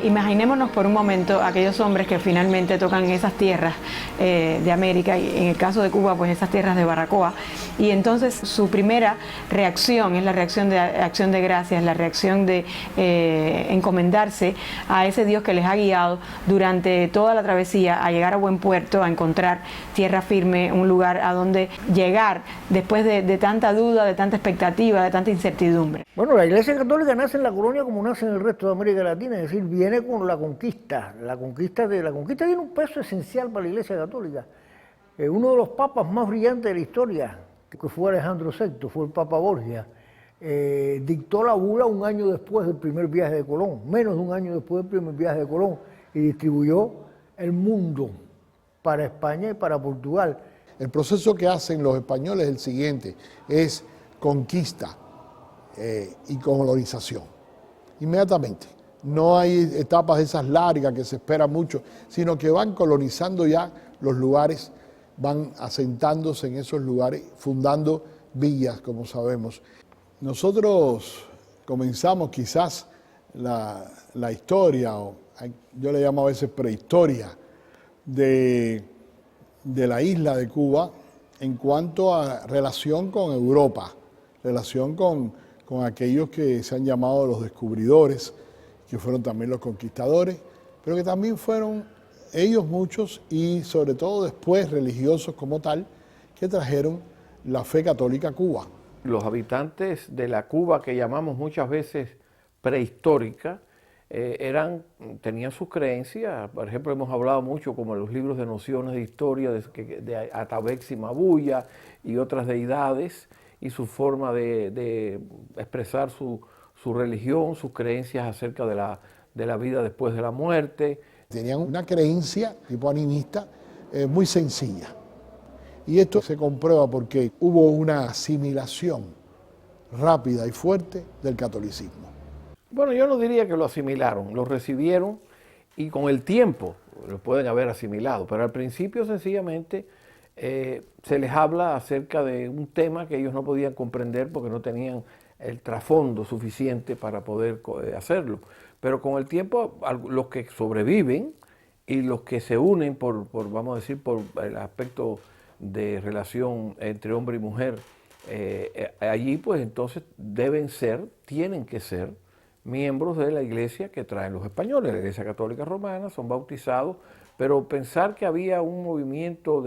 Imaginémonos por un momento aquellos hombres que finalmente tocan esas tierras de América, y en el caso de Cuba, pues esas tierras de Baracoa, y entonces su primera reacción es la reacción de acción de gracias, la reacción de encomendarse a ese Dios que les ha guiado durante toda la travesía a llegar a buen puerto, a encontrar tierra firme, un lugar a donde llegar después de tanta duda, de tanta expectativa, de tanta incertidumbre. Bueno, la Iglesia Católica nace en la colonia como nace en el resto de América Latina, es decir, viene con la conquista. La conquista tiene un peso esencial para la Iglesia Católica. Uno de los papas más brillantes de la historia, que fue Alejandro VI, fue el Papa Borgia, dictó la bula un año después del primer viaje de Colón, menos de un año después del primer viaje de Colón, y distribuyó el mundo para España y para Portugal. El proceso que hacen los españoles es el siguiente, es conquista y colonización, inmediatamente. No hay etapas de esas largas que se espera mucho, sino que van colonizando ya los lugares, van asentándose en esos lugares, fundando villas, como sabemos. Nosotros comenzamos quizás la historia, o yo le llamo a veces prehistoria, de la isla de Cuba en cuanto a relación con Europa, relación con aquellos que se han llamado los descubridores, que fueron también los conquistadores, pero que también fueron ellos muchos y sobre todo después religiosos como tal, que trajeron la fe católica a Cuba. Los habitantes de la Cuba que llamamos muchas veces prehistórica, tenían sus creencias. Por ejemplo, hemos hablado mucho como en los libros de nociones de historia de Atabex y Mabuya y otras deidades y su forma de expresar su religión, sus creencias acerca de la vida después de la muerte. Tenían una creencia tipo animista muy sencilla. Y esto se comprueba porque hubo una asimilación rápida y fuerte del catolicismo. Bueno, yo no diría que lo asimilaron, lo recibieron y con el tiempo lo pueden haber asimilado, pero al principio sencillamente se les habla acerca de un tema que ellos no podían comprender porque no tenían el trasfondo suficiente para poder hacerlo. Pero con el tiempo los que sobreviven y los que se unen vamos a decir, por el aspecto de relación entre hombre y mujer, allí pues entonces tienen que ser miembros de la iglesia que traen los españoles, la Iglesia Católica Romana, son bautizados, pero pensar que había un movimiento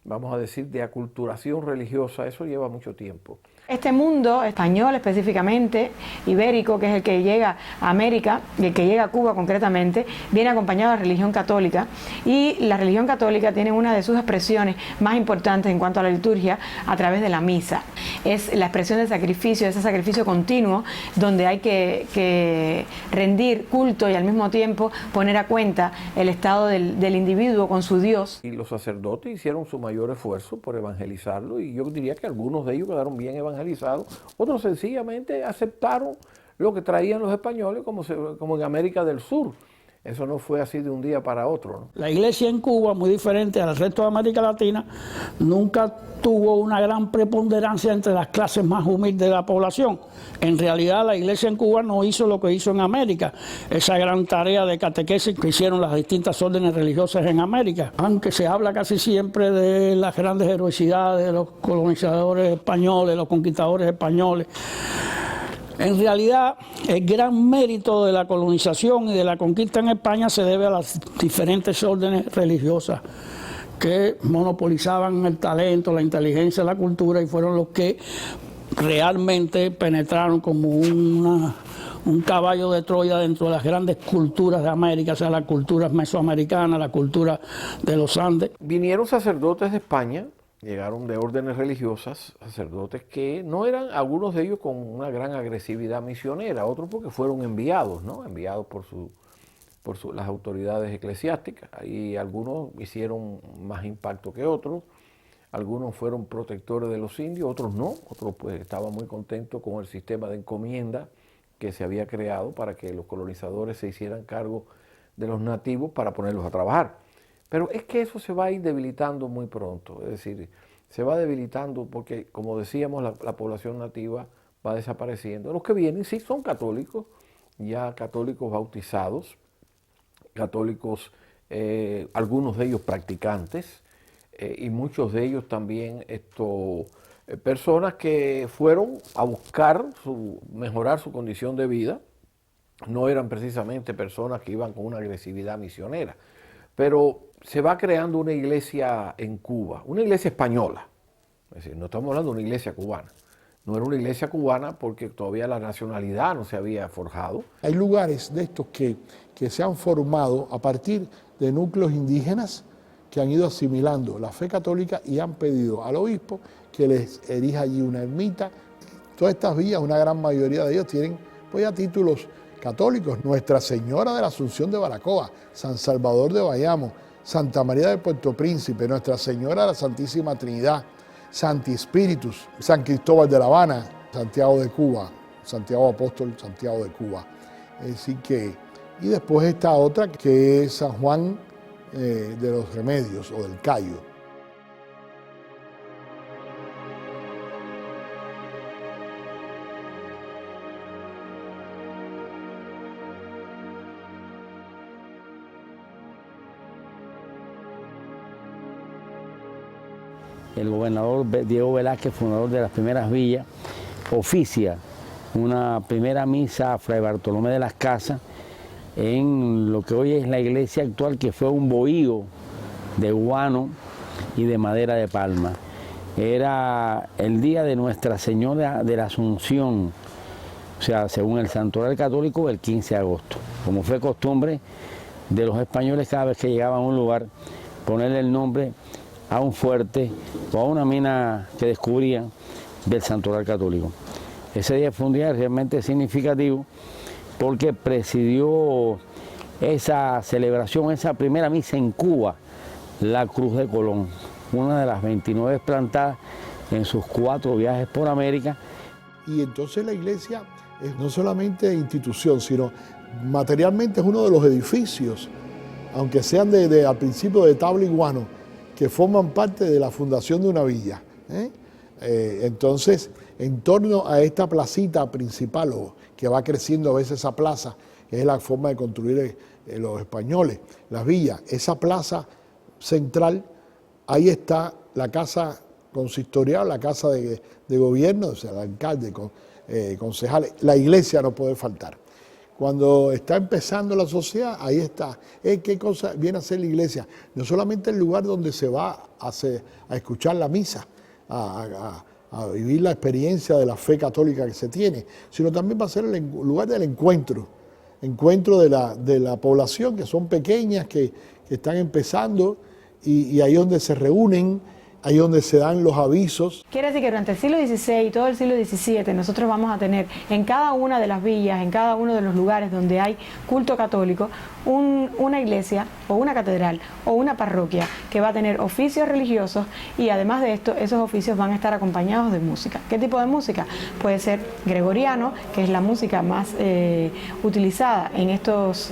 vamos a decir, de aculturación religiosa, eso lleva mucho tiempo. Este mundo español específicamente, ibérico, que es el que llega a América, y el que llega a Cuba concretamente, viene acompañado de la religión católica, y la religión católica tiene una de sus expresiones más importantes en cuanto a la liturgia a través de la misa. Es la expresión de sacrificio, ese sacrificio continuo, donde hay que rendir culto y al mismo tiempo poner a cuenta el estado del individuo con su Dios. Y los sacerdotes hicieron su mayor esfuerzo por evangelizarlo, y yo diría que algunos de ellos quedaron bien evangelizados, otros sencillamente aceptaron lo que traían los españoles como en América del Sur. Eso no fue así de un día para otro, ¿no? La iglesia en Cuba, muy diferente al resto de América Latina, nunca tuvo una gran preponderancia entre las clases más humildes de la población. En realidad la iglesia en Cuba no hizo lo que hizo en América, esa gran tarea de catequesis que hicieron las distintas órdenes religiosas en América. Aunque se habla casi siempre de las grandes heroicidades de los colonizadores españoles, los conquistadores españoles, en realidad, el gran mérito de la colonización y de la conquista en España se debe a las diferentes órdenes religiosas que monopolizaban el talento, la inteligencia, la cultura, y fueron los que realmente penetraron como un caballo de Troya dentro de las grandes culturas de América, o sea, la cultura mesoamericana, la cultura de los Andes. Vinieron sacerdotes de España, llegaron de órdenes religiosas, sacerdotes que no eran, algunos de ellos con una gran agresividad misionera, otros porque fueron enviados, ¿no? Enviados por las autoridades eclesiásticas, y algunos hicieron más impacto que otros, algunos fueron protectores de los indios, otros no, otros pues estaban muy contentos con el sistema de encomienda que se había creado para que los colonizadores se hicieran cargo de los nativos para ponerlos a trabajar. Pero es que eso se va a ir debilitando muy pronto, es decir, se va debilitando porque, como decíamos, la población nativa va desapareciendo. Los que vienen sí son católicos, ya católicos bautizados, católicos, algunos de ellos practicantes, y muchos de ellos también personas que fueron a buscar mejorar su condición de vida. No eran precisamente personas que iban con una agresividad misionera, pero se va creando una iglesia en Cuba, una iglesia española. Es decir, no estamos hablando de una iglesia cubana. No era una iglesia cubana porque todavía la nacionalidad no se había forjado. Hay lugares de estos que se han formado a partir de núcleos indígenas que han ido asimilando la fe católica y han pedido al obispo que les erija allí una ermita. Todas estas villas, una gran mayoría de ellos tienen pues ya títulos católicos. Nuestra Señora de la Asunción de Baracoa, San Salvador de Bayamo, Santa María de Puerto Príncipe, Nuestra Señora de la Santísima Trinidad, Santi Espíritus, San Cristóbal de La Habana, Santiago de Cuba, Santiago Apóstol, Santiago de Cuba. Así que, y después está otra que es San Juan de los Remedios o del Cayo. El gobernador Diego Velázquez, fundador de las primeras villas, oficia una primera misa a Fray Bartolomé de las Casas en lo que hoy es la iglesia actual, que fue un bohío de guano y de madera de palma. Era el día de Nuestra Señora de la Asunción, o sea, según el santoral católico, el 15 de agosto. Como fue costumbre de los españoles, cada vez que llegaban a un lugar, ponerle el nombre a un fuerte o a una mina que descubrían del santoral católico. Ese día fue un día realmente significativo porque presidió esa celebración, esa primera misa en Cuba, la Cruz de Colón, una de las 29 plantadas en sus 4 viajes por América. Y entonces la iglesia es no solamente institución, sino materialmente es uno de los edificios, aunque sean al principio de tabla y guano, que forman parte de la fundación de una villa. Entonces, en torno a esta placita principal, o que va creciendo a veces esa plaza, que es la forma de construir los españoles, las villas, esa plaza central, ahí está la casa consistorial, la casa de gobierno, o sea, el alcalde, concejales, la iglesia no puede faltar. Cuando está empezando la sociedad, ahí está. ¿Qué cosa viene a ser la iglesia? No solamente el lugar donde se va a escuchar la misa, a vivir la experiencia de la fe católica que se tiene, sino también va a ser el lugar del encuentro de la población, que son pequeñas, que están empezando, y ahí donde se reúnen, ahí donde se dan los avisos. Quiere decir que durante el siglo XVI y todo el siglo XVII nosotros vamos a tener en cada una de las villas, en cada uno de los lugares donde hay culto católico, una iglesia o una catedral o una parroquia que va a tener oficios religiosos, y además de esto, esos oficios van a estar acompañados de música. ¿Qué tipo de música? Puede ser gregoriano, que es la música más utilizada en estos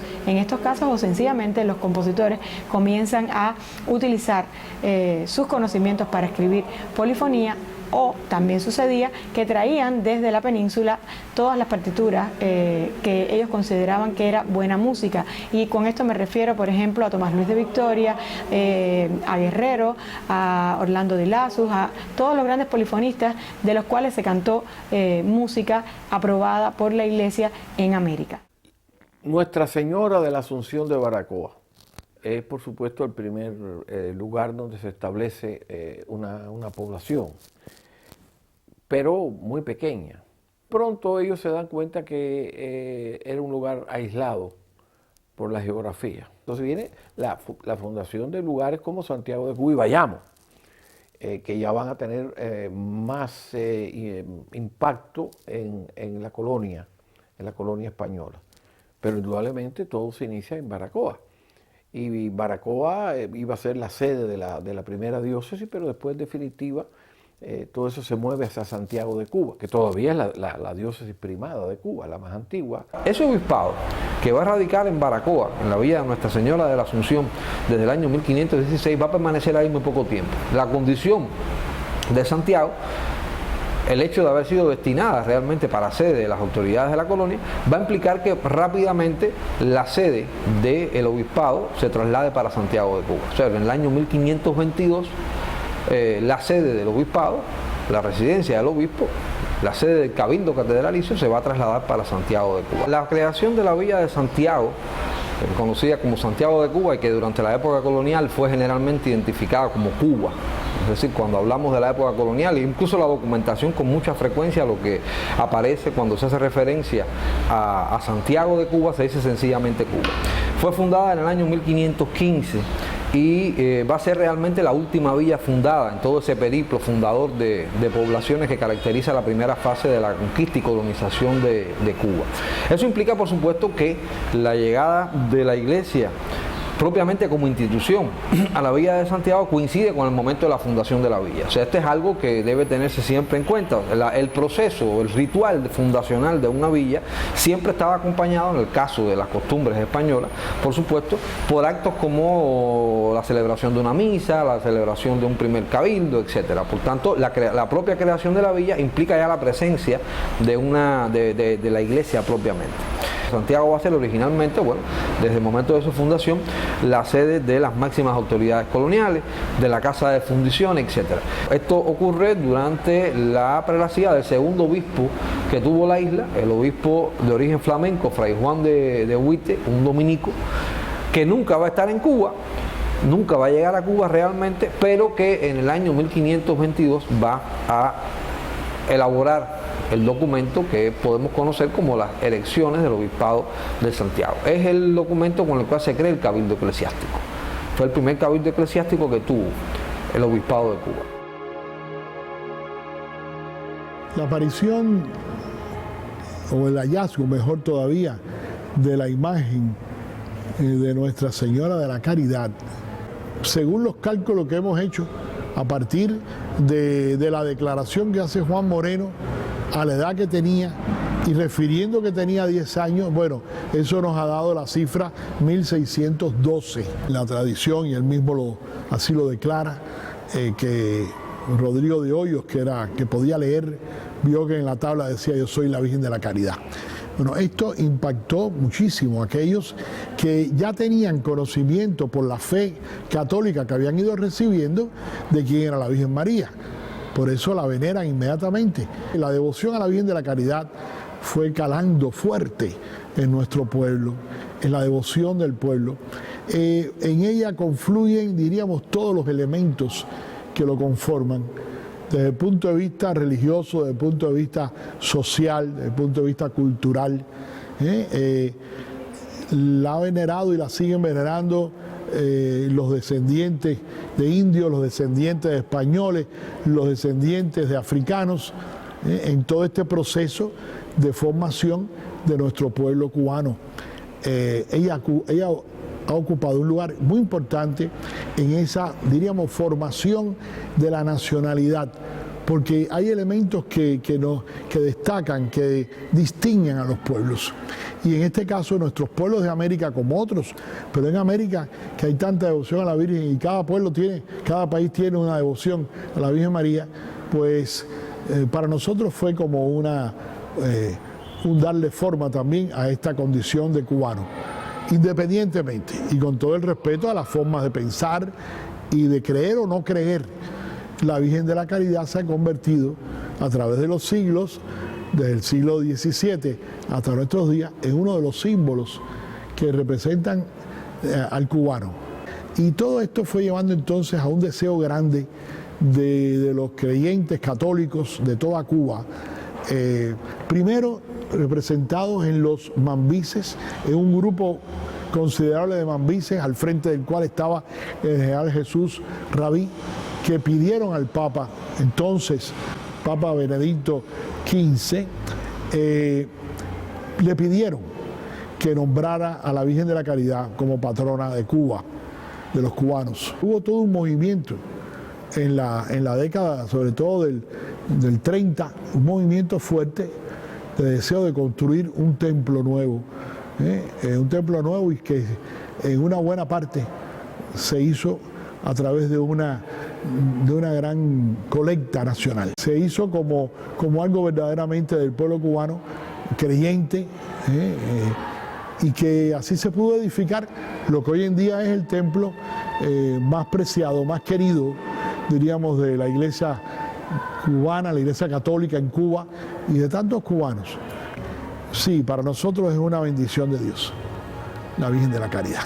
casos, o sencillamente los compositores comienzan a utilizar sus conocimientos para escribir polifonía, o también sucedía que traían desde la península todas las partituras que ellos consideraban que era buena música, y con esto me refiero, por ejemplo, a Tomás Luis de Victoria, a Guerrero, a Orlando de Lazus, a todos los grandes polifonistas de los cuales se cantó música aprobada por la Iglesia en América. Nuestra Señora de la Asunción de Baracoa es, por supuesto, el primer lugar donde se establece una población, pero muy pequeña. Pronto ellos se dan cuenta que era un lugar aislado por la geografía. Entonces viene la fundación de lugares como Santiago de Cuba y Bayamo, que ya van a tener más impacto en la colonia española. Pero indudablemente todo se inicia en Baracoa. Y Baracoa iba a ser la sede de la primera diócesis, pero después, en definitiva, todo eso se mueve hacia Santiago de Cuba, que todavía es la diócesis primada de Cuba, la más antigua. Ese obispado, que va a radicar en Baracoa, en la villa de Nuestra Señora de la Asunción, desde el año 1516, va a permanecer ahí muy poco tiempo. La condición de Santiago el hecho de haber sido destinada realmente para sede de las autoridades de la colonia, va a implicar que rápidamente la sede del obispado se traslade para Santiago de Cuba. O sea, en el año 1522, la sede del obispado, la residencia del obispo, la sede del Cabildo Catedralicio, se va a trasladar para Santiago de Cuba. La creación de la villa de Santiago, conocida como Santiago de Cuba, y que durante la época colonial fue generalmente identificada como Cuba. Es decir, cuando hablamos de la época colonial, incluso la documentación con mucha frecuencia, lo que aparece cuando se hace referencia a Santiago de Cuba, se dice sencillamente Cuba. Fue fundada en el año 1515 y va a ser realmente la última villa fundada en todo ese periplo fundador de poblaciones que caracteriza la primera fase de la conquista y colonización de Cuba. Eso implica, por supuesto, que la llegada de la iglesia propiamente como institución a la villa de Santiago coincide con el momento de la fundación de la villa. O sea, este es algo que debe tenerse siempre en cuenta. El proceso, el ritual fundacional de una villa siempre estaba acompañado, en el caso de las costumbres españolas, por supuesto, por actos como la celebración de una misa, la celebración de un primer cabildo, etcétera. Por tanto, la propia creación de la villa implica ya la presencia de la iglesia propiamente. Santiago va a ser originalmente, bueno, desde el momento de su fundación, la sede de las máximas autoridades coloniales, de la Casa de Fundición, etc. Esto ocurre durante la prelacía del segundo obispo que tuvo la isla, el obispo de origen flamenco, Fray Juan de Huite, un dominico, que nunca va a estar en Cuba, nunca va a llegar a Cuba realmente, pero que en el año 1522 va a elaborar el documento que podemos conocer como las elecciones del obispado de Santiago. Es el documento con el cual se crea el cabildo eclesiástico. Fue el primer cabildo eclesiástico que tuvo el obispado de Cuba. La aparición, o el hallazgo, mejor todavía, de la imagen de Nuestra Señora de la Caridad, según los cálculos que hemos hecho a partir de la declaración que hace Juan Moreno, a la edad que tenía y refiriendo que tenía 10 años, bueno, eso nos ha dado la cifra 1612. La tradición, y él mismo así lo declara, que Rodrigo de Hoyos, que podía leer, vio que en la tabla decía: yo soy la Virgen de la Caridad. Bueno, esto impactó muchísimo a aquellos que ya tenían conocimiento por la fe católica que habían ido recibiendo de quién era la Virgen María. Por eso la veneran inmediatamente. La devoción a la Virgen de la Caridad fue calando fuerte en nuestro pueblo, en la devoción del pueblo. En ella confluyen, diríamos, todos los elementos que lo conforman, desde el punto de vista religioso, desde el punto de vista social, desde el punto de vista cultural. La ha venerado y la siguen venerando los descendientes de indios, los descendientes de españoles, los descendientes de africanos, en todo este proceso de formación de nuestro pueblo cubano. Ella ha ocupado un lugar muy importante en esa, diríamos, formación de la nacionalidad, porque hay elementos que destacan, que distinguen a los pueblos. Y en este caso nuestros pueblos de América, como otros, pero en América que hay tanta devoción a la Virgen y cada país tiene una devoción a la Virgen María, pues para nosotros fue como un darle forma también a esta condición de cubano, independientemente y con todo el respeto a las formas de pensar y de creer o no creer. La Virgen de la Caridad se ha convertido a través de los siglos, desde el siglo XVII hasta nuestros días, en uno de los símbolos que representan al cubano. Y todo esto fue llevando entonces a un deseo grande de los creyentes católicos de toda Cuba, primero representados en los mambises, en un grupo considerable de mambises, al frente del cual estaba el general Jesús Rabí, que pidieron al Papa, entonces Papa Benedicto XV, le pidieron que nombrara a la Virgen de la Caridad como patrona de Cuba, de los cubanos. Hubo todo un movimiento en la década, sobre todo del 30, un movimiento fuerte de deseo de construir un templo nuevo, y que en una buena parte se hizo a través de una de una gran colecta nacional. Se hizo como algo verdaderamente del pueblo cubano, creyente, y que así se pudo edificar lo que hoy en día es el templo más preciado, más querido, diríamos, de la iglesia cubana, la iglesia católica en Cuba y de tantos cubanos. Sí, para nosotros es una bendición de Dios, la Virgen de la Caridad.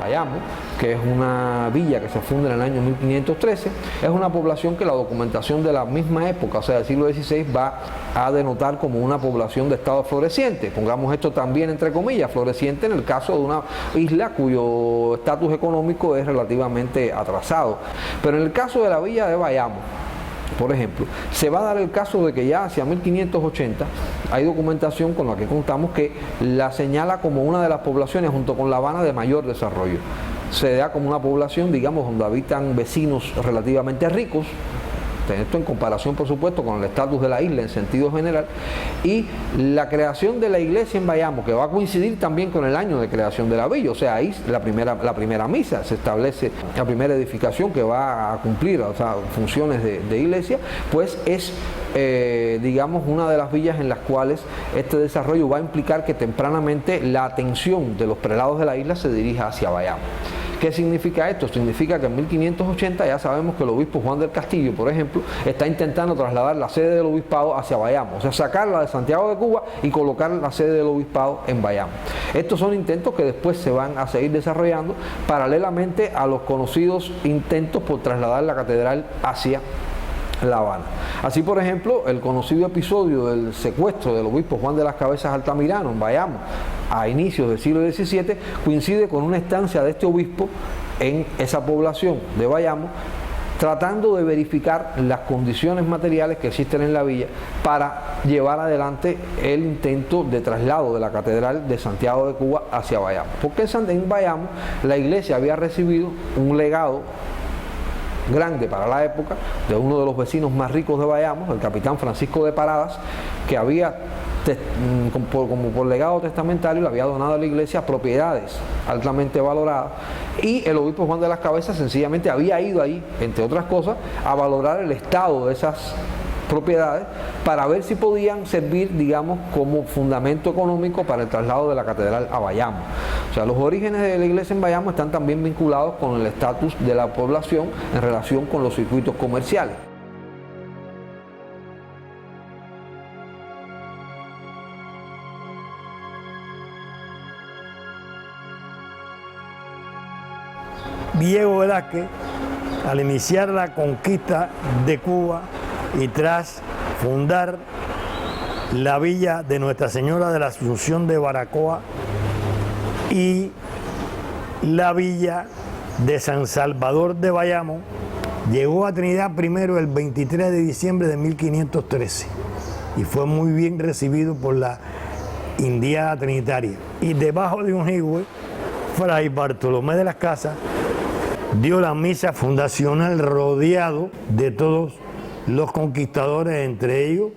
Bayamo, que es una villa que se funda en el año 1513, es una población que la documentación de la misma época, o sea, del siglo XVI, va a denotar como una población de estado floreciente. Pongamos esto también entre comillas, floreciente en el caso de una isla cuyo estatus económico es relativamente atrasado. Pero en el caso de la villa de Bayamo, por ejemplo, se va a dar el caso de que ya hacia 1580 hay documentación con la que contamos que la señala como una de las poblaciones junto con La Habana de mayor desarrollo. Se da como una población, digamos, donde habitan vecinos relativamente ricos, esto en comparación por supuesto con el estatus de la isla en sentido general, y la creación de la iglesia en Bayamo, que va a coincidir también con el año de creación de la villa, o sea, ahí la primera misa, se establece la primera edificación que va a cumplir, o sea, funciones de iglesia, pues es digamos una de las villas en las cuales este desarrollo va a implicar que tempranamente la atención de los prelados de la isla se dirija hacia Bayamo. ¿Qué significa esto? Significa que en 1580 ya sabemos que el obispo Juan del Castillo, por ejemplo, está intentando trasladar la sede del obispado hacia Bayamo, o sea, sacarla de Santiago de Cuba y colocar la sede del obispado en Bayamo. Estos son intentos que después se van a seguir desarrollando paralelamente a los conocidos intentos por trasladar la catedral hacia La Habana. Así, por ejemplo, el conocido episodio del secuestro del obispo Juan de las Cabezas Altamirano en Bayamo a inicios del siglo XVII coincide con una estancia de este obispo en esa población de Bayamo, tratando de verificar las condiciones materiales que existen en la villa para llevar adelante el intento de traslado de la catedral de Santiago de Cuba hacia Bayamo. Porque en Bayamo la iglesia había recibido un legado grande para la época de uno de los vecinos más ricos de Bayamo, el capitán Francisco de Paradas, que había como por legado testamentario le había donado a la iglesia propiedades altamente valoradas, y el obispo Juan de las Cabezas sencillamente había ido ahí, entre otras cosas, a valorar el estado de esas propiedades para ver si podían servir, digamos, como fundamento económico para el traslado de la catedral a Bayamo. O sea, los orígenes de la iglesia en Bayamo están también vinculados con el estatus de la población en relación con los circuitos comerciales. Diego Velázquez, al iniciar la conquista de Cuba y tras fundar la villa de Nuestra Señora de la Asunción de Baracoa y la villa de San Salvador de Bayamo, llegó a Trinidad primero el 23 de diciembre de 1513 y fue muy bien recibido por la indiada trinitaria. Y debajo de un jigüe, Fray Bartolomé de las Casas dio la misa fundacional rodeado de todos los conquistadores, entre ellos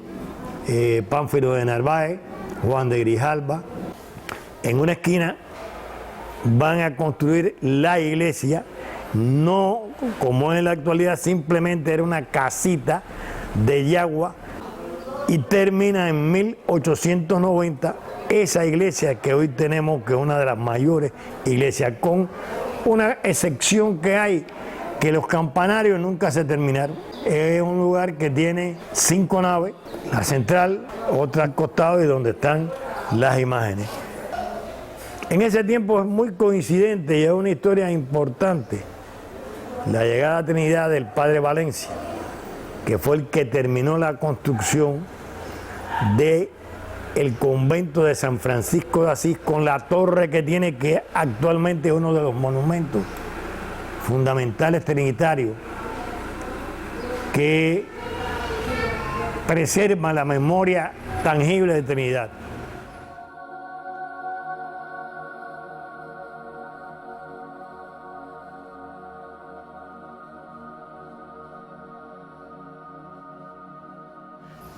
Pánfilo de Narváez, Juan de Grijalba. En una esquina van a construir la iglesia, no como en la actualidad, simplemente era una casita de yagua, y termina en 1890 esa iglesia que hoy tenemos, que es una de las mayores iglesias, con una excepción que hay, que los campanarios nunca se terminaron. Es un lugar que tiene 5 naves, la central, otra al costado y donde están las imágenes. En ese tiempo es muy coincidente y es una historia importante la llegada a Trinidad del padre Valencia, que fue el que terminó la construcción del convento de San Francisco de Asís, con la torre que tiene, que actualmente es uno de los monumentos fundamentales trinitarios que preserva la memoria tangible de Trinidad.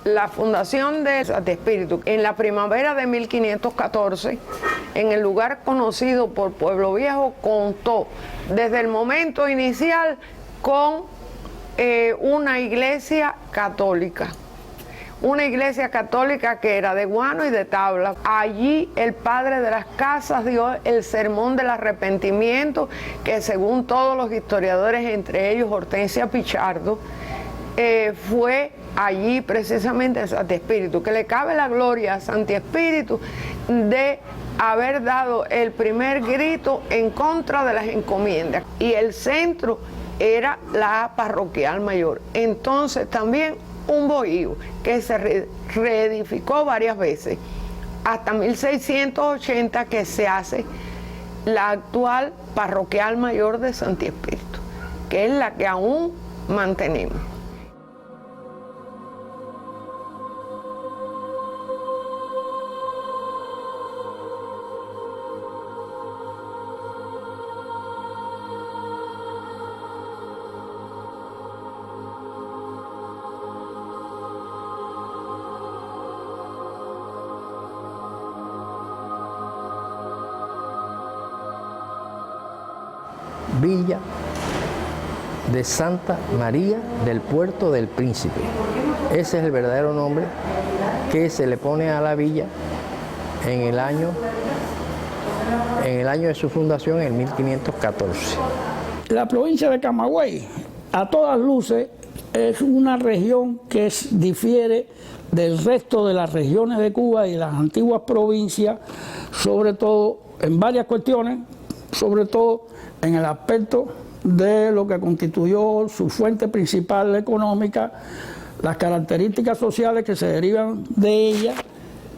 La fundación de Espíritu en la primavera de 1514 en el lugar conocido por Pueblo Viejo, contó desde el momento inicial con una iglesia católica. Una iglesia católica que era de guano y de tabla. Allí el padre de las casas dio el sermón del arrepentimiento, que según todos los historiadores, entre ellos Hortensia Pichardo, fue allí precisamente a Santi Espíritu, que le cabe la gloria a Santi Espíritu de haber dado el primer grito en contra de las encomiendas. Y el centro era la parroquial mayor. Entonces también un bohío que se reedificó varias veces, hasta 1680 que se hace la actual parroquial mayor de Santi Espíritu, que es la que aún mantenemos. Villa de Santa María del Puerto del Príncipe. Ese es el verdadero nombre que se le pone a la villa en el año de su fundación, en 1514. La provincia de Camagüey, a todas luces, es una región que difiere del resto de las regiones de Cuba y de las antiguas provincias, sobre todo en varias cuestiones, sobre todo en el aspecto de lo que constituyó su fuente principal económica, las características sociales que se derivan de ella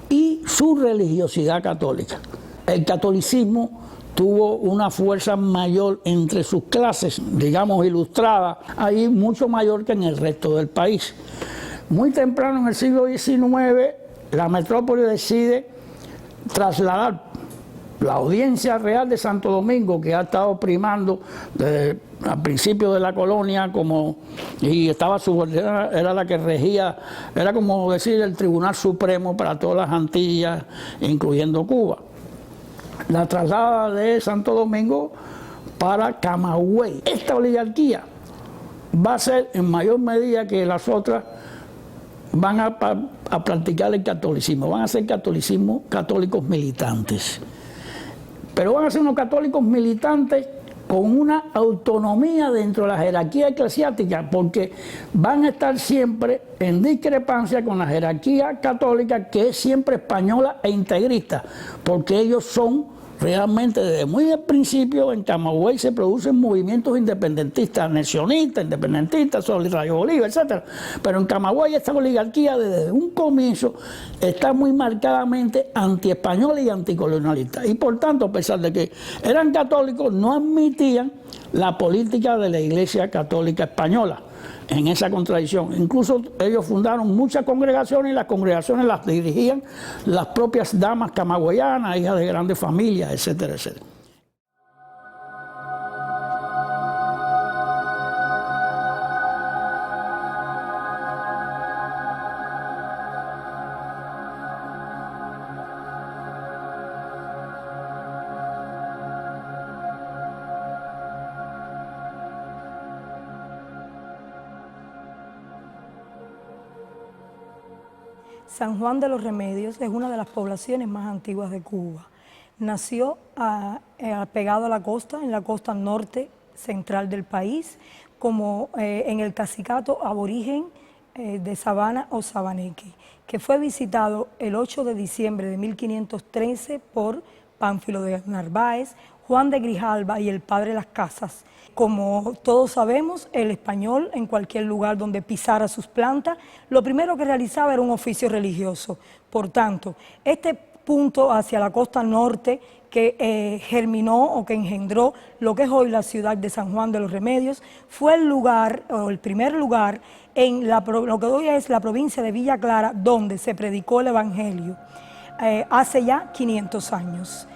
y su religiosidad católica. El catolicismo tuvo una fuerza mayor entre sus clases, digamos ilustradas, ahí mucho mayor que en el resto del país. Muy temprano en el siglo XIX, la metrópoli decide trasladar la audiencia real de Santo Domingo, que ha estado primando desde al principio de la colonia, y estaba subordinada, era la que regía, era como decir el Tribunal Supremo para todas las Antillas, incluyendo Cuba. La traslada de Santo Domingo para Camagüey. Esta oligarquía va a ser en mayor medida que las otras, van a practicar el catolicismo, van a ser católicos militantes. Pero van a ser unos católicos militantes con una autonomía dentro de la jerarquía eclesiástica, porque van a estar siempre en discrepancia con la jerarquía católica, que es siempre española e integrista, porque ellos son realmente, desde muy al principio, en Camagüey se producen movimientos independentistas, anexionistas, independentistas, Rayo Bolívar, etc. Pero en Camagüey esta oligarquía desde un comienzo está muy marcadamente antiespañola y anticolonialista. Y por tanto, a pesar de que eran católicos, no admitían la política de la Iglesia Católica Española, en esa contradicción. Incluso ellos fundaron muchas congregaciones y las congregaciones las dirigían las propias damas camagüeyanas, hijas de grandes familias, etcétera, etcétera. San Juan de los Remedios es una de las poblaciones más antiguas de Cuba. Nació pegado a la costa, en la costa norte central del país, como en el cacicato aborigen de Sabana o Sabaneque, que fue visitado el 8 de diciembre de 1513 por Pánfilo de Narváez, Juan de Grijalva y el padre Las Casas. Como todos sabemos, el español, en cualquier lugar donde pisara sus plantas, lo primero que realizaba era un oficio religioso. Por tanto, este punto hacia la costa norte que germinó o que engendró lo que es hoy la ciudad de San Juan de los Remedios, fue el lugar, o el primer lugar, en lo que hoy es la provincia de Villa Clara, donde se predicó el Evangelio, hace ya 500 años.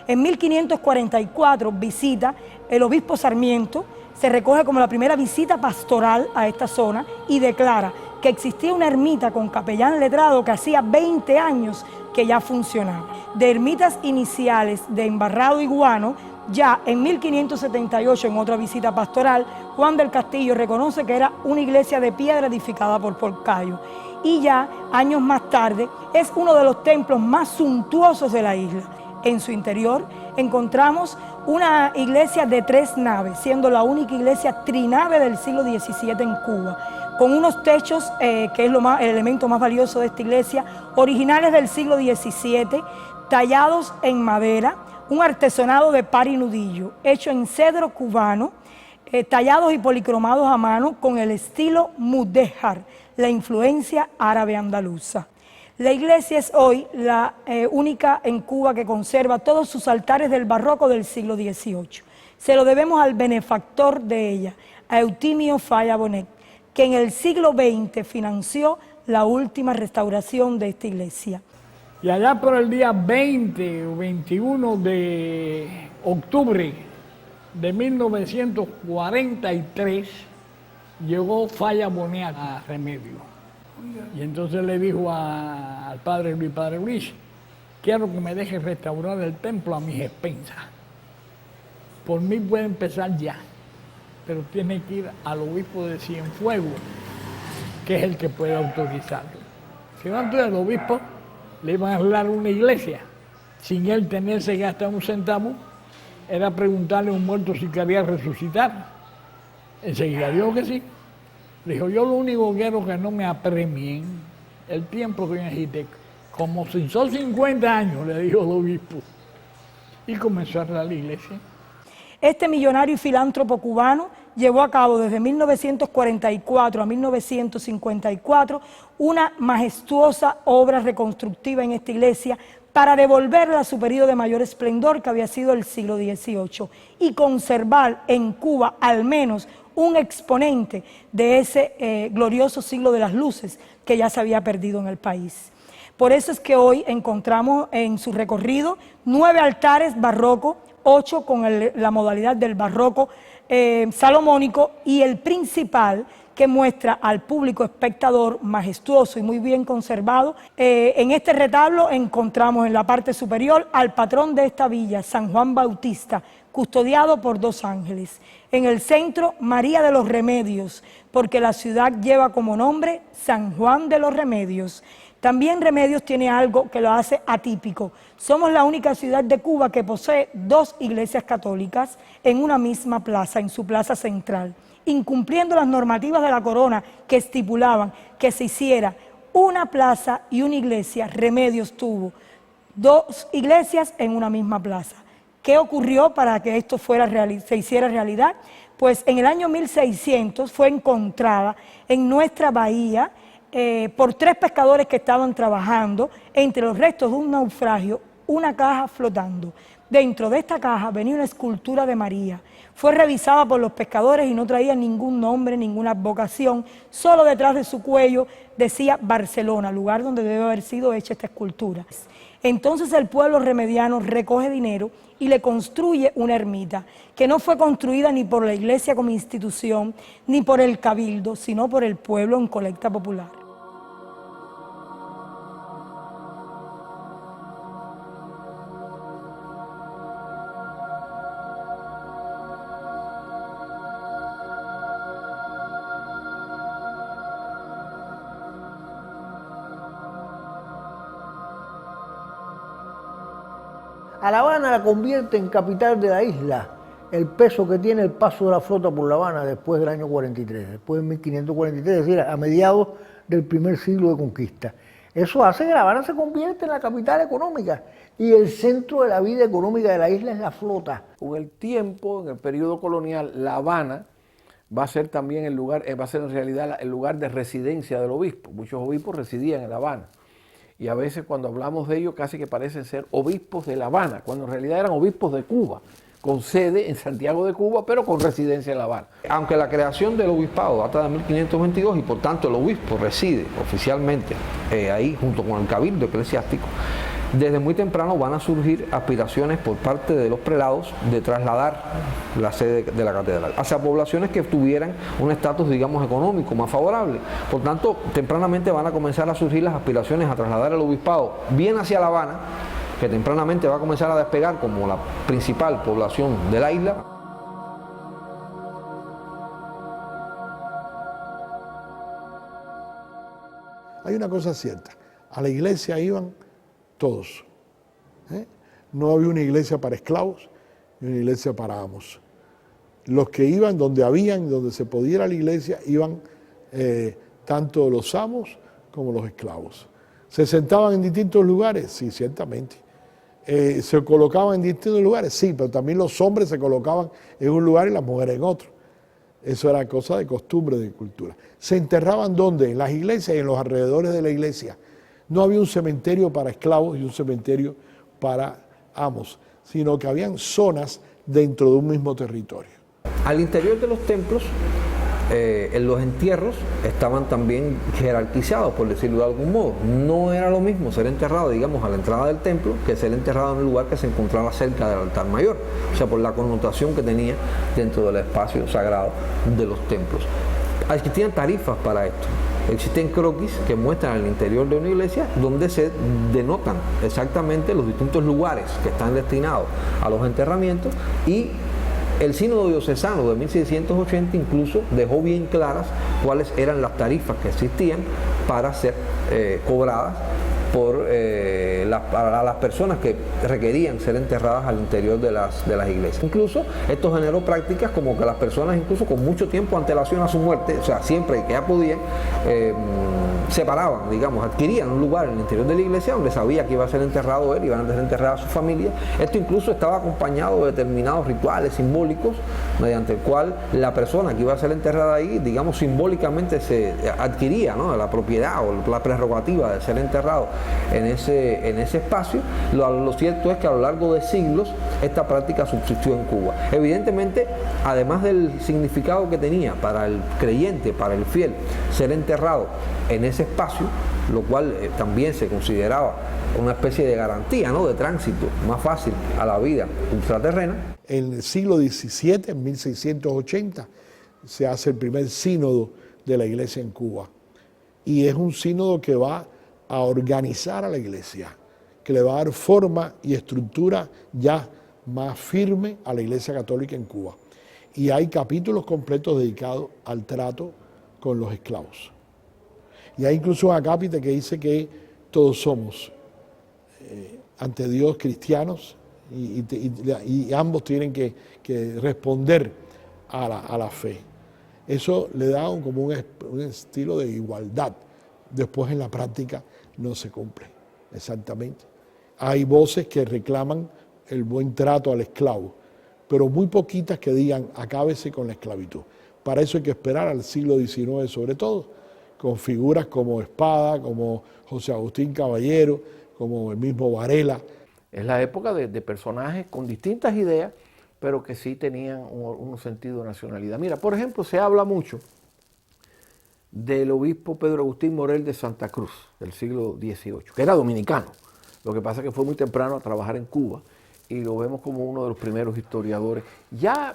En 1544 visita el obispo Sarmiento se recoge como la primera visita pastoral a esta zona y declara que existía una ermita con capellán letrado que hacía 20 años que ya funcionaba. De ermitas iniciales de Embarrado y Guano, ya en 1578, en otra visita pastoral, Juan del Castillo reconoce que era una iglesia de piedra edificada por Porcayo. Y ya años más tarde es uno de los templos más suntuosos de la isla. En su interior encontramos una iglesia de 3 naves, siendo la única iglesia trinave del siglo XVII en Cuba, con unos techos, que es el elemento más valioso de esta iglesia, originales del siglo XVII, tallados en madera, un artesonado de par y nudillo, hecho en cedro cubano, tallados y policromados a mano con el estilo mudéjar, la influencia árabe andaluza. La iglesia es hoy la única en Cuba que conserva todos sus altares del barroco del siglo XVIII. Se lo debemos al benefactor de ella, a Eutimio Falla Bonet, que en el siglo XX financió la última restauración de esta iglesia. Y allá por el día 20 o 21 de octubre de 1943 llegó Falla Bonet a Remedio. Y entonces le dijo al padre Luis, quiero que me deje restaurar el templo a mis expensas. Por mí puede empezar ya, pero tiene que ir al obispo de Cienfuegos, que es el que puede autorizarlo. Si no, entonces el obispo le iban a arreglar una iglesia, sin él tenerse que gastar un centavo, era preguntarle a un muerto si quería resucitar. Enseguida dijo que sí. Dijo, yo lo único que quiero es que no me apremien el tiempo que yo necesite. Como si son 50 años, le dijo el obispo. Y comenzó a arreglar la iglesia. Este millonario y filántropo cubano llevó a cabo desde 1944 a 1954 una majestuosa obra reconstructiva en esta iglesia para devolverla a su periodo de mayor esplendor, que había sido el siglo XVIII, y conservar en Cuba al menos un exponente de ese glorioso siglo de las luces que ya se había perdido en el país. Por eso es que hoy encontramos en su recorrido 9 altares barrocos, 8 con la modalidad del barroco salomónico, y el principal que muestra al público espectador majestuoso y muy bien conservado. En este retablo encontramos en la parte superior al patrón de esta villa, San Juan Bautista, custodiado por 2 ángeles. En el centro, María de los Remedios, porque la ciudad lleva como nombre San Juan de los Remedios. También Remedios tiene algo que lo hace atípico. Somos la única ciudad de Cuba que posee 2 iglesias católicas en una misma plaza, en su plaza central, incumpliendo las normativas de la corona que estipulaban que se hiciera una plaza y una iglesia. Remedios tuvo 2 iglesias en una misma plaza. ¿Qué ocurrió para que esto se hiciera realidad? Pues en el año 1600 fue encontrada en nuestra bahía por 3 pescadores que estaban trabajando entre los restos de un naufragio, una caja flotando. Dentro de esta caja venía una escultura de María. Fue revisada por los pescadores y no traía ningún nombre, ninguna advocación. Solo detrás de su cuello decía Barcelona, lugar donde debe haber sido hecha esta escultura. Entonces el pueblo remediano recoge dinero y le construye una ermita, que no fue construida ni por la iglesia como institución, ni por el cabildo, sino por el pueblo en colecta popular. A La Habana la convierte en capital de la isla el peso que tiene el paso de la flota por La Habana después del año 43, después de 1543, es decir, a mediados del primer siglo de conquista. Eso hace que La Habana se convierta en la capital económica y el centro de la vida económica de la isla es la flota. Con el tiempo, en el periodo colonial, La Habana va a ser también el lugar, va a ser en realidad el lugar de residencia del obispo. Muchos obispos residían en La Habana. Y a veces cuando hablamos de ellos casi que parecen ser obispos de La Habana, cuando en realidad eran obispos de Cuba, con sede en Santiago de Cuba, pero con residencia en La Habana. Aunque la creación del obispado data de 1522 y por tanto el obispo reside oficialmente ahí junto con el cabildo eclesiástico, desde muy temprano van a surgir aspiraciones por parte de los prelados de trasladar la sede de la catedral hacia poblaciones que tuvieran un estatus, digamos, económico más favorable. Por tanto, tempranamente van a comenzar a surgir las aspiraciones a trasladar el obispado bien hacia La Habana, que tempranamente va a comenzar a despegar como la principal población de la isla. Hay una cosa cierta, a la iglesia iban todos. No había una iglesia para esclavos ni una iglesia para amos. Los que iban donde habían, donde se podía ir a la iglesia, iban tanto los amos como los esclavos. ¿Se sentaban en distintos lugares? Sí, ciertamente. ¿Se colocaban en distintos lugares? Sí, pero también los hombres se colocaban en un lugar y las mujeres en otro. Eso era cosa de costumbre, de cultura. ¿Se enterraban dónde? En las iglesias y en los alrededores de la iglesia. No había un cementerio para esclavos y un cementerio para amos, sino que habían zonas dentro de un mismo territorio. Al interior de los templos, en los entierros estaban también jerarquizados, por decirlo de algún modo. No era lo mismo ser enterrado, digamos, a la entrada del templo que ser enterrado en un lugar que se encontraba cerca del altar mayor, o sea, por la connotación que tenía dentro del espacio sagrado de los templos. Existían tarifas para esto. Existen croquis que muestran el interior de una iglesia donde se denotan exactamente los distintos lugares que están destinados a los enterramientos, y el sínodo diocesano de 1680 incluso dejó bien claras cuáles eran las tarifas que existían para ser cobradas para las personas que requerían ser enterradas al interior de las iglesias. Incluso esto generó prácticas como que las personas, incluso con mucho tiempo antelación a su muerte, o sea, siempre que ya podían, separaban, digamos, adquirían un lugar en el interior de la iglesia donde sabía que iba a ser enterrado él, iban a ser enterrada su familia. Esto incluso estaba acompañado de determinados rituales simbólicos mediante el cual la persona que iba a ser enterrada ahí, digamos, simbólicamente se adquiría, ¿no?, la propiedad o la prerrogativa de ser enterrado en ese espacio. Lo cierto es que a lo largo de siglos esta práctica subsistió en Cuba. Evidentemente, además del significado que tenía para el creyente, para el fiel, ser enterrado en ese espacio, lo cual también se consideraba una especie de garantía, ¿no?, de tránsito más fácil a la vida ultraterrena. En el siglo XVII, en 1680, se hace el primer sínodo de la iglesia en Cuba. Y es un sínodo que va a organizar a la iglesia, que le va a dar forma y estructura ya más firme a la iglesia católica en Cuba. Y hay capítulos completos dedicados al trato con los esclavos. Y hay incluso un acápite que dice que todos somos ante Dios cristianos y ambos tienen que responder a la fe. Eso le da como un estilo de igualdad. Después en la práctica no se cumple exactamente. Hay voces que reclaman el buen trato al esclavo, pero muy poquitas que digan acábese con la esclavitud. Para eso hay que esperar al siglo XIX sobre todo, con figuras como Espada, como José Agustín Caballero, como el mismo Varela. Es la época de personajes con distintas ideas, pero que sí tenían un sentido de nacionalidad. Mira, por ejemplo, se habla mucho del obispo Pedro Agustín Morel de Santa Cruz, del siglo XVIII, que era dominicano. Lo que pasa es que fue muy temprano a trabajar en Cuba y lo vemos como uno de los primeros historiadores. Ya,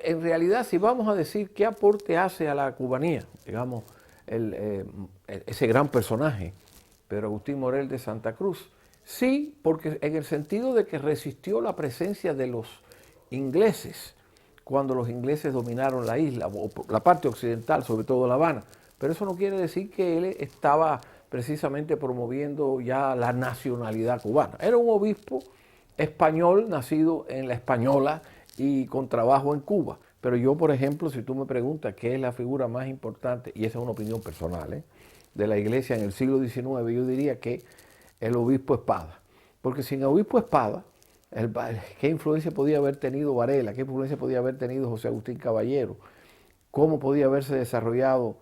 en realidad, si vamos a decir qué aporte hace a la cubanía, digamos, ese gran personaje, Pedro Agustín Morel de Santa Cruz, sí, porque en el sentido de que resistió la presencia de los ingleses cuando los ingleses dominaron la isla, o la parte occidental, sobre todo La Habana. Pero eso no quiere decir que él estaba precisamente promoviendo ya la nacionalidad cubana. Era un obispo español, nacido en La Española y con trabajo en Cuba. Pero yo, por ejemplo, si tú me preguntas qué es la figura más importante, y esa es una opinión personal, de la iglesia en el siglo XIX, yo diría que el obispo Espada. Porque sin el obispo Espada, ¿qué influencia podía haber tenido Varela? ¿Qué influencia podía haber tenido José Agustín Caballero? ¿Cómo podía haberse desarrollado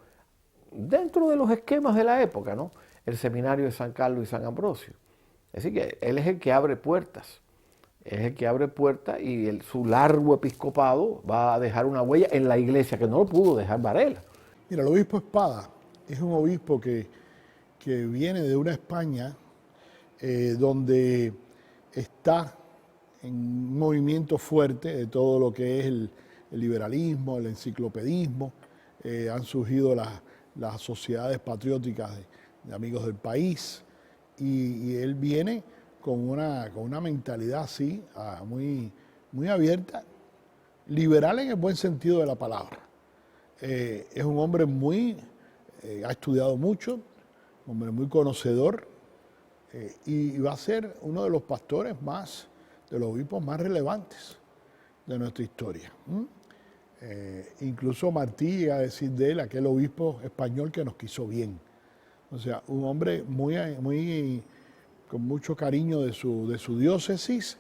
dentro de los esquemas de la época, ¿no?, el seminario de San Carlos y San Ambrosio? Es decir, que él es el que abre puertas. Es el que abre puertas y su largo episcopado va a dejar una huella en la iglesia que no lo pudo dejar Varela. Mira, el obispo Espada es un obispo que viene de una España donde está en un movimiento fuerte de todo lo que es el liberalismo, el enciclopedismo. Han surgido las sociedades patrióticas de amigos del país, y él viene con una mentalidad así, muy abierta, liberal en el buen sentido de la palabra. Es un hombre ha estudiado mucho, un hombre muy conocedor, y va a ser uno de los pastores de los obispos más relevantes de nuestra historia. Incluso Martí llega a decir de él, aquel obispo español que nos quiso bien. O sea, un hombre con mucho cariño de su diócesis,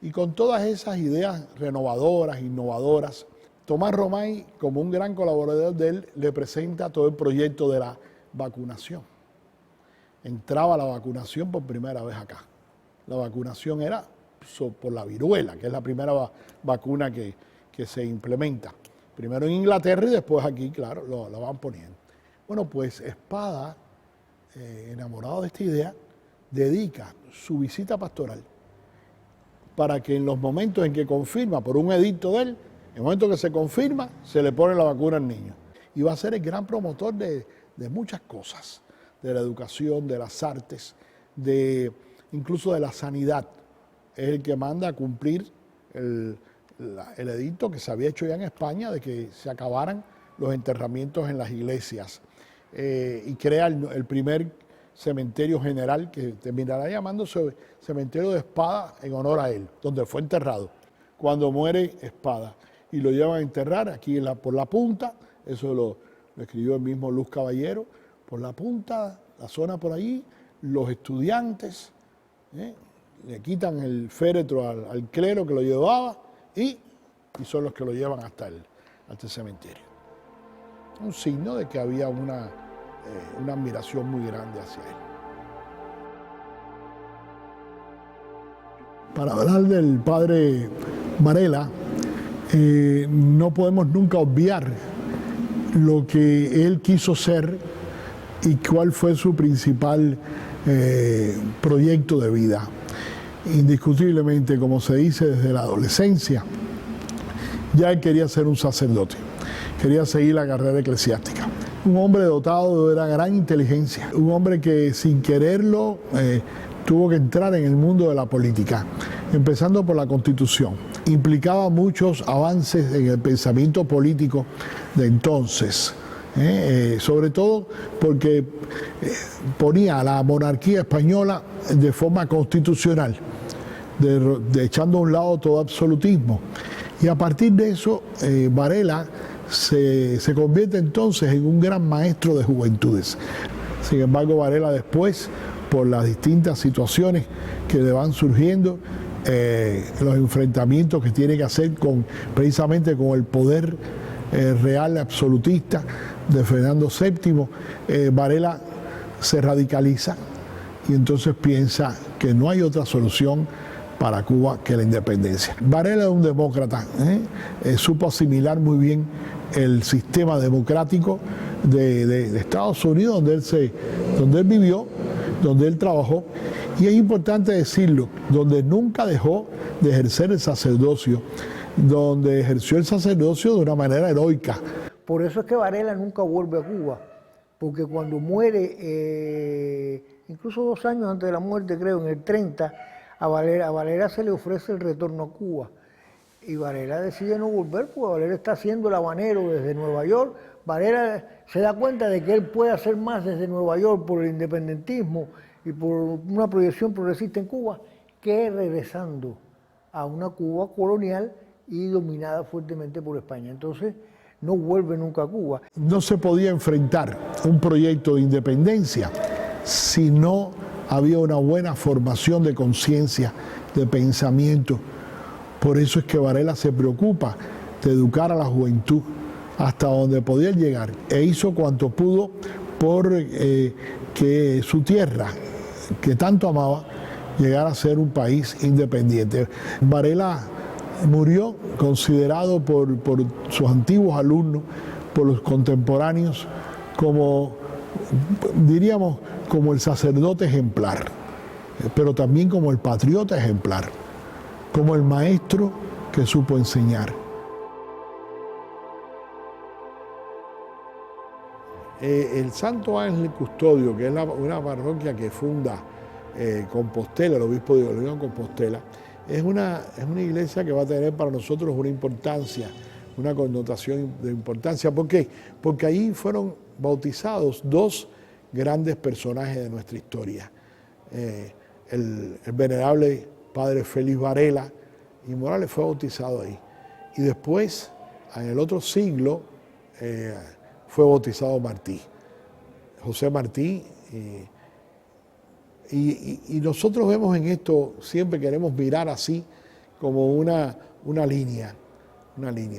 y con todas esas ideas renovadoras, innovadoras. Tomás Romay, como un gran colaborador de él, le presenta todo el proyecto de la vacunación. Entraba la vacunación por primera vez acá. La vacunación era por la viruela, que es la primera vacuna que se implementa. Primero en Inglaterra y después aquí, claro, la van poniendo. Bueno, pues Espada, enamorado de esta idea, dedica su visita pastoral para que en los momentos en que confirma, por un edicto de él, en el momento que se confirma, se le pone la vacuna al niño. Y va a ser el gran promotor de muchas cosas, de la educación, de las artes, incluso de la sanidad. Es el que manda a cumplir el edicto que se había hecho ya en España de que se acabaran los enterramientos en las iglesias, y crea el primer cementerio general que terminará llamándose Cementerio de Espada en honor a él, donde fue enterrado cuando muere Espada, y lo llevan a enterrar aquí por la punta. Eso lo escribió el mismo Luz Caballero, por la punta, la zona por allí. Los estudiantes le quitan el féretro al clero que lo llevaba, y son los que lo llevan hasta el cementerio. Un signo de que había una admiración muy grande hacia él. Para hablar del padre Varela, no podemos nunca obviar lo que él quiso ser y cuál fue su principal proyecto de vida. Indiscutiblemente, como se dice, desde la adolescencia, ya él quería ser un sacerdote, quería seguir la carrera eclesiástica. Un hombre dotado de una gran inteligencia, un hombre que sin quererlo tuvo que entrar en el mundo de la política, empezando por la Constitución. Implicaba muchos avances en el pensamiento político de entonces, sobre todo porque ponía a la monarquía española de forma constitucional, echando a un lado todo absolutismo. Y a partir de eso, Varela se convierte entonces en un gran maestro de juventudes. Sin embargo, Varela después, por las distintas situaciones que le van surgiendo, los enfrentamientos que tiene que hacer precisamente con el poder real absolutista de Fernando VII, Varela se radicaliza y entonces piensa que no hay otra solución para Cuba que la independencia. Varela es un demócrata, supo asimilar muy bien el sistema democrático de Estados Unidos, donde él vivió, donde él trabajó, y es importante decirlo, donde nunca dejó de ejercer el sacerdocio, donde ejerció el sacerdocio de una manera heroica. Por eso es que Varela nunca vuelve a Cuba, porque cuando muere, incluso 2 años antes de la muerte, creo, en el 30, a Varela se le ofrece el retorno a Cuba. Y Varela decide no volver, porque Varela está haciendo el habanero desde Nueva York. Varela se da cuenta de que él puede hacer más desde Nueva York por el independentismo y por una proyección progresista en Cuba, que regresando a una Cuba colonial y dominada fuertemente por España. Entonces, no vuelve nunca a Cuba. No se podía enfrentar un proyecto de independencia si no había una buena formación de conciencia, de pensamiento. Por eso es que Varela se preocupa de educar a la juventud hasta donde podía llegar, e hizo cuanto pudo por que su tierra, que tanto amaba, llegara a ser un país independiente. Varela murió considerado por sus antiguos alumnos, por los contemporáneos, como, diríamos, como el sacerdote ejemplar. pero también como el patriota ejemplar, como el maestro que supo enseñar. El Santo Ángel Custodio, que es una parroquia que funda Compostela, el obispo de León Compostela, es una iglesia que va a tener para nosotros una importancia, una connotación de importancia. ¿Por qué? Porque ahí fueron bautizados dos grandes personajes de nuestra historia. El venerable padre Félix Varela y Morales fue bautizado ahí. Y después, en el otro siglo, fue bautizado Martí, José Martí. Y nosotros vemos en esto, siempre queremos mirar así, como una línea.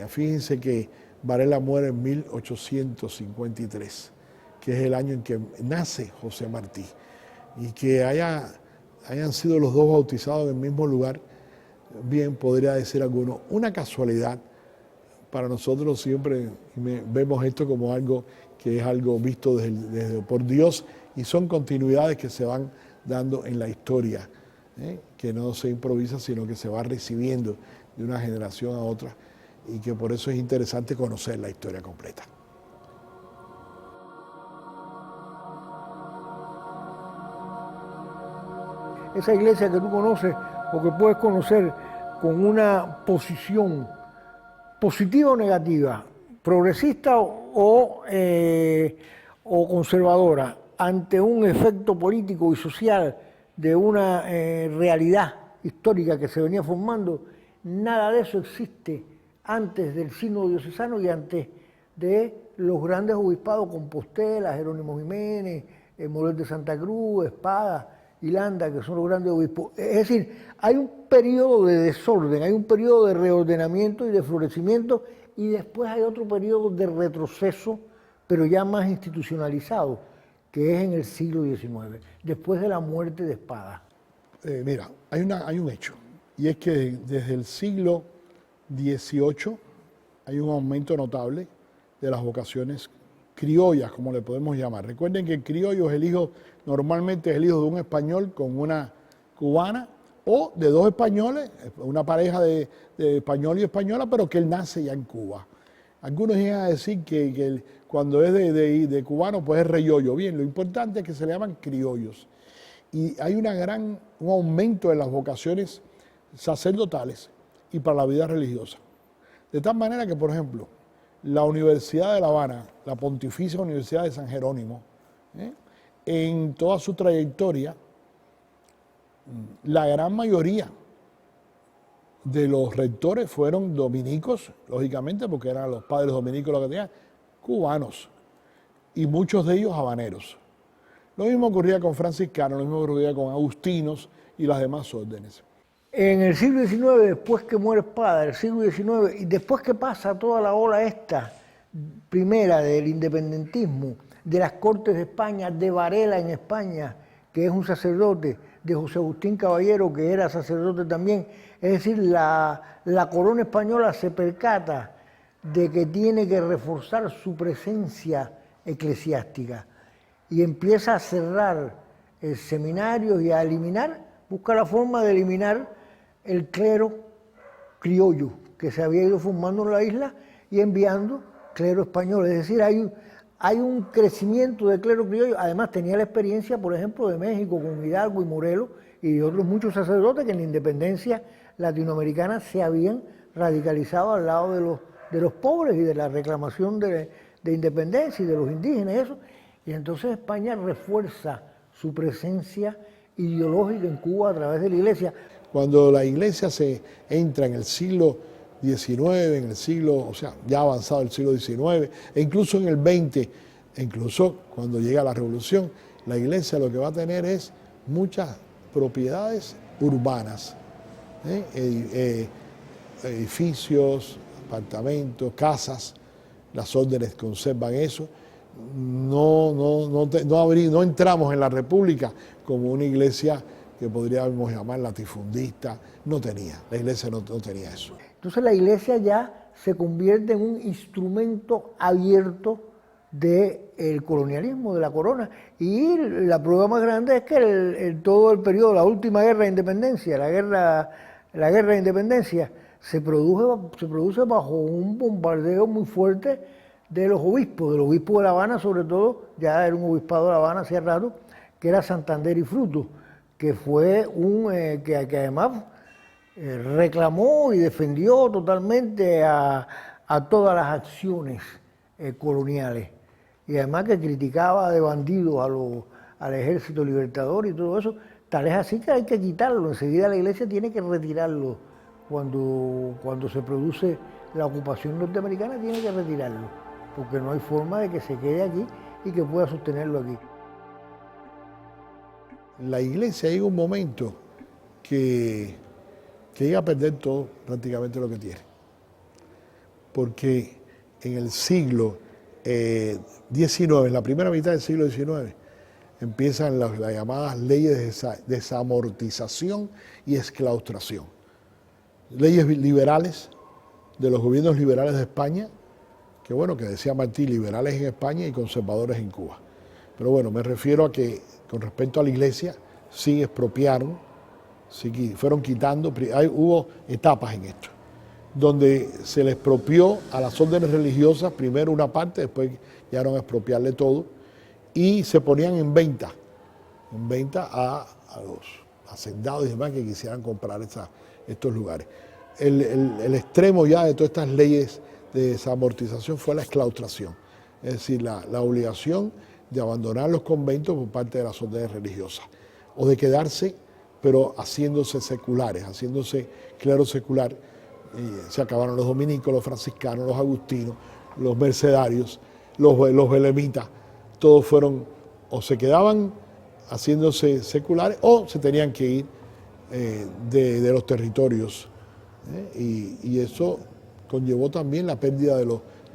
Fíjense que Varela muere en 1853, que es el año en que nace José Martí. Y que hayan sido los dos bautizados en el mismo lugar, bien podría decir alguno, una casualidad. Para nosotros siempre vemos esto como algo que es algo visto por Dios, y son continuidades que se van dando en la historia, que no se improvisa, sino que se va recibiendo de una generación a otra, y que por eso es interesante conocer la historia completa. Esa iglesia que tú conoces o que puedes conocer con una posición positiva o negativa, progresista o conservadora, ante un efecto político y social de una realidad histórica que se venía formando, nada de eso existe antes del sínodo diocesano y antes de los grandes obispados: Compostela, Jerónimo Jiménez, Morel de Santa Cruz, Espada y Landa, que son los grandes obispos. Es decir, hay un periodo de desorden, hay un periodo de reordenamiento y de florecimiento, y después hay otro periodo de retroceso, pero ya más institucionalizado, que es en el siglo XIX, después de la muerte de Espada. Mira, hay un hecho, y es que desde el siglo XVIII hay un aumento notable de las vocaciones criollas, como le podemos llamar. Recuerden que el criollo es el hijo, normalmente es el hijo de un español con una cubana, o de dos españoles, una pareja de español y española, pero que él nace ya en Cuba. Algunos llegan a decir que cuando es de cubano, pues es reyollo. Bien, lo importante es que se le llaman criollos. Y hay un aumento de las vocaciones sacerdotales y para la vida religiosa. De tal manera que, por ejemplo, la Universidad de La Habana, la Pontificia Universidad de San Jerónimo, en toda su trayectoria, la gran mayoría de los rectores fueron dominicos, lógicamente, porque eran los padres dominicos los que tenían, cubanos, y muchos de ellos habaneros. Lo mismo ocurría con franciscanos, lo mismo ocurría con agustinos y las demás órdenes. En el siglo XIX, después que muere Espada, el siglo XIX, y después que pasa toda la ola esta primera del independentismo, de las Cortes de España, de Varela en España, que es un sacerdote, de José Agustín Caballero, que era sacerdote también, es decir, la corona española se percata de que tiene que reforzar su presencia eclesiástica y empieza a cerrar seminarios y a eliminar, busca la forma de eliminar el clero criollo que se había ido formando en la isla y enviando clero español. Es decir, hay un crecimiento de clero criollo. Además tenía la experiencia, por ejemplo, de México con Hidalgo y Morelos y otros muchos sacerdotes que en la independencia latinoamericana se habían radicalizado al lado de los pobres y de la reclamación de independencia y de los indígenas y eso. Y entonces España refuerza su presencia ideológica en Cuba a través de la iglesia. Cuando la iglesia se entra en el siglo XIX, en el siglo, o sea, ya avanzado el siglo XIX, e incluso en el XX, e incluso cuando llega la revolución, la iglesia lo que va a tener es muchas propiedades urbanas, edificios, apartamentos, casas, las órdenes conservan eso. No entramos en la República como una iglesia que podríamos llamar latifundista, no tenía, la iglesia no tenía eso. Entonces la iglesia ya se convierte en un instrumento abierto del colonialismo, de la corona. Y la prueba más grande es que todo el periodo, la última guerra de independencia, la guerra de independencia, se produce bajo un bombardeo muy fuerte de los obispos, del obispo de La Habana sobre todo, ya era un obispado de La Habana hacía rato, que era Santander y Fruto, que fue que además reclamó y defendió totalmente a todas las acciones coloniales, y además que criticaba de bandidos al ejército libertador y todo eso. Tal es así que hay que quitarlo, enseguida la iglesia tiene que retirarlo. Cuando se produce la ocupación norteamericana tiene que retirarlo, porque no hay forma de que se quede aquí y que pueda sostenerlo aquí. La iglesia llega un momento que llega a perder todo, prácticamente lo que tiene. Porque en el siglo XIX, en la primera mitad del siglo XIX, empiezan las llamadas leyes de desamortización y exclaustración. Leyes liberales de los gobiernos liberales de España, que bueno, que decía Martí, liberales en España y conservadores en Cuba. Pero bueno, me refiero a que con respecto a la iglesia, sí expropiaron, sí fueron quitando, hubo etapas en esto, donde se le expropió a las órdenes religiosas, primero una parte, después llegaron a expropiarle todo, y se ponían en venta a los hacendados y demás que quisieran comprar estos lugares. El extremo ya de todas estas leyes de desamortización fue la exclaustración, es decir, la obligación de abandonar los conventos por parte de las órdenes religiosas, o de quedarse, pero haciéndose seculares, haciéndose clero secular. Se acabaron los dominicos, los franciscanos, los agustinos, los mercedarios, los belemitas, todos fueron, o se quedaban haciéndose seculares, o se tenían que ir de los territorios. Y eso conllevó también la pérdida de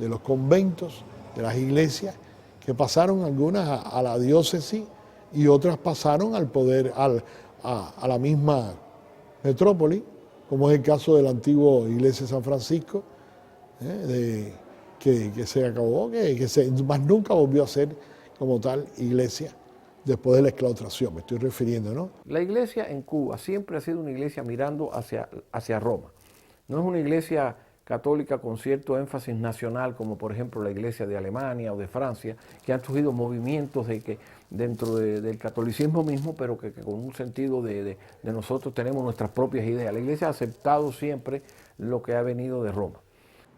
los conventos, de las iglesias, que pasaron algunas a la diócesis y otras pasaron al poder, a la misma metrópoli, como es el caso de la antigua iglesia de San Francisco, que se acabó, más nunca volvió a ser como tal iglesia después de la exclaustración, me estoy refiriendo, ¿no? La iglesia en Cuba siempre ha sido una iglesia mirando hacia Roma. No es una iglesia católica con cierto énfasis nacional, como por ejemplo la iglesia de Alemania o de Francia, que han surgido movimientos dentro del catolicismo mismo, pero que con un sentido de nosotros tenemos nuestras propias ideas. La iglesia ha aceptado siempre lo que ha venido de Roma.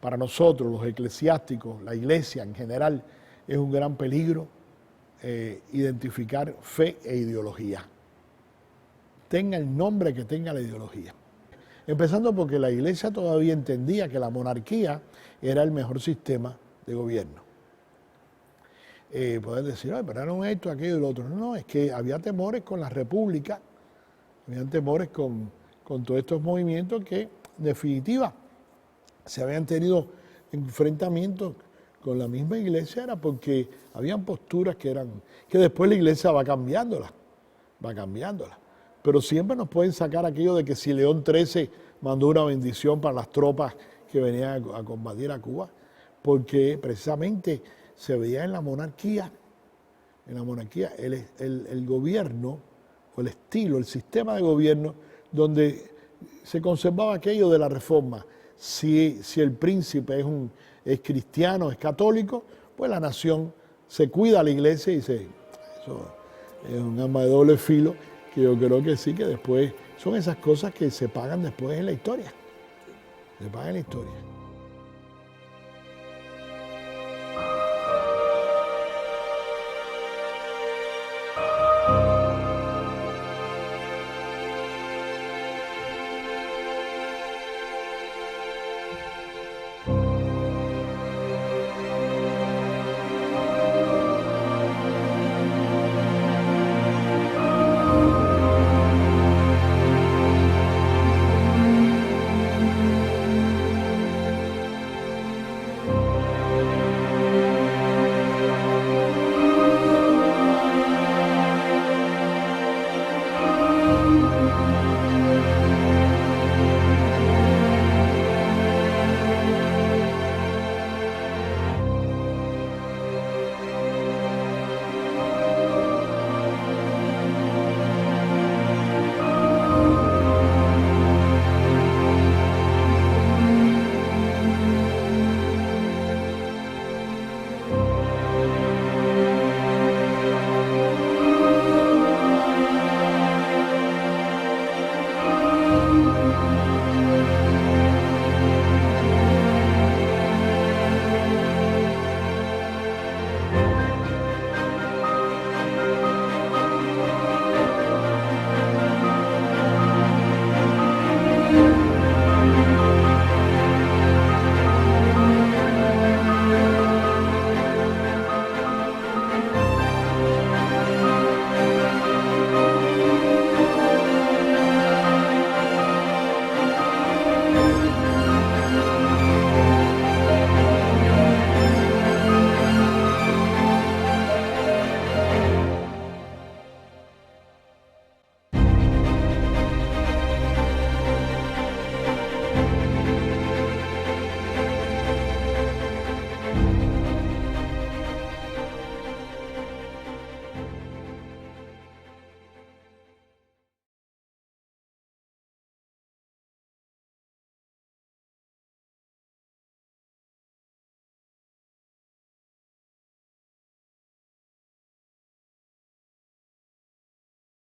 Para nosotros, los eclesiásticos, la iglesia en general, es un gran peligro identificar fe e ideología. Tenga el nombre que tenga la ideología. Empezando porque la iglesia todavía entendía que la monarquía era el mejor sistema de gobierno. Pueden decir, ay, pero no esto, aquello y lo otro. No, es que había temores con la república, había temores con todos estos movimientos que, en definitiva, se habían tenido enfrentamientos con la misma iglesia, era porque habían posturas que después la iglesia va cambiándolas. Pero siempre nos pueden sacar aquello de que si León XIII mandó una bendición para las tropas que venían a combatir a Cuba, porque precisamente se veía en la monarquía el gobierno, o el estilo, el sistema de gobierno, donde se conservaba aquello de la reforma. Si el príncipe es cristiano, es católico, pues la nación se cuida a la iglesia y eso es un arma de doble filo, que yo creo que sí, que después son esas cosas que se pagan después en la historia. Se pagan en la historia.